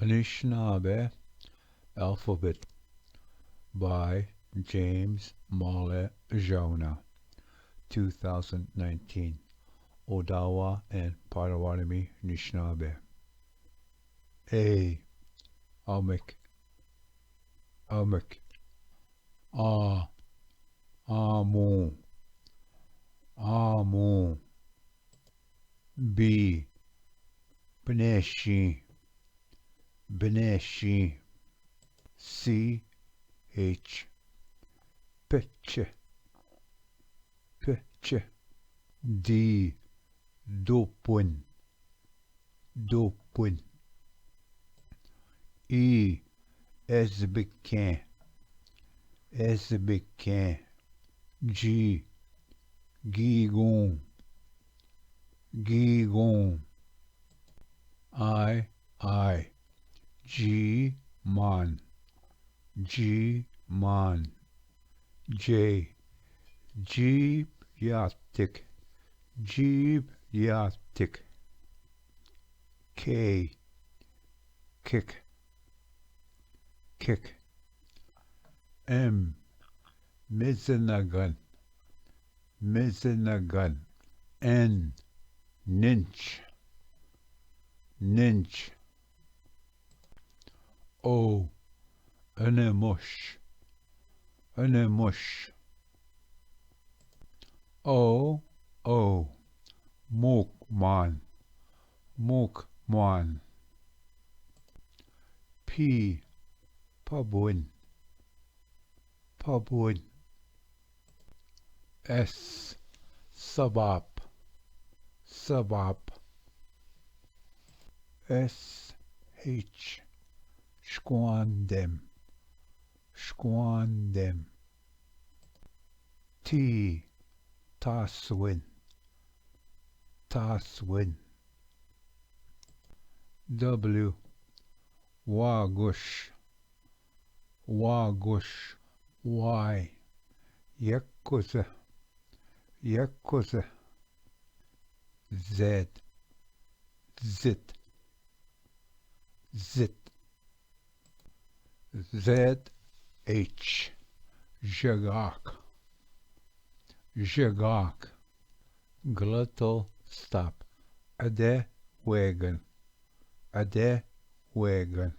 Anishinaabe alphabet by James Mole Jonah, 2019. Odawa and Potawatomi Anishinaabe. A. Almec, Almec. A. Amu, Amu. B. Beneshi, Beneshi. C. H. Peche, Peche. D. Dopwin, Dopwin. E. Ezbekan, Ezbekan. G. Gigon, Gigon. I. G. Man, G. Man. J. Jeep Yatik, Jeep Yatik. K. Kick, Kick. M. Mizanagun, Mizanagun. N. Ninch, Ninch. O. Anemush, Anemush. O. Mokman, Mokman. P. Pabwin, Pabwin. S. Sabap, Sabap. S. H. Squandem, Squandem. T. Taswin, Taswin. W. Wagush, Wagush. Y. Yakuza, Yakuza. Z. Zit, Zit. Z. H. Jagak, Jagak. Glottal stop. Ade wagon, Ade wagon.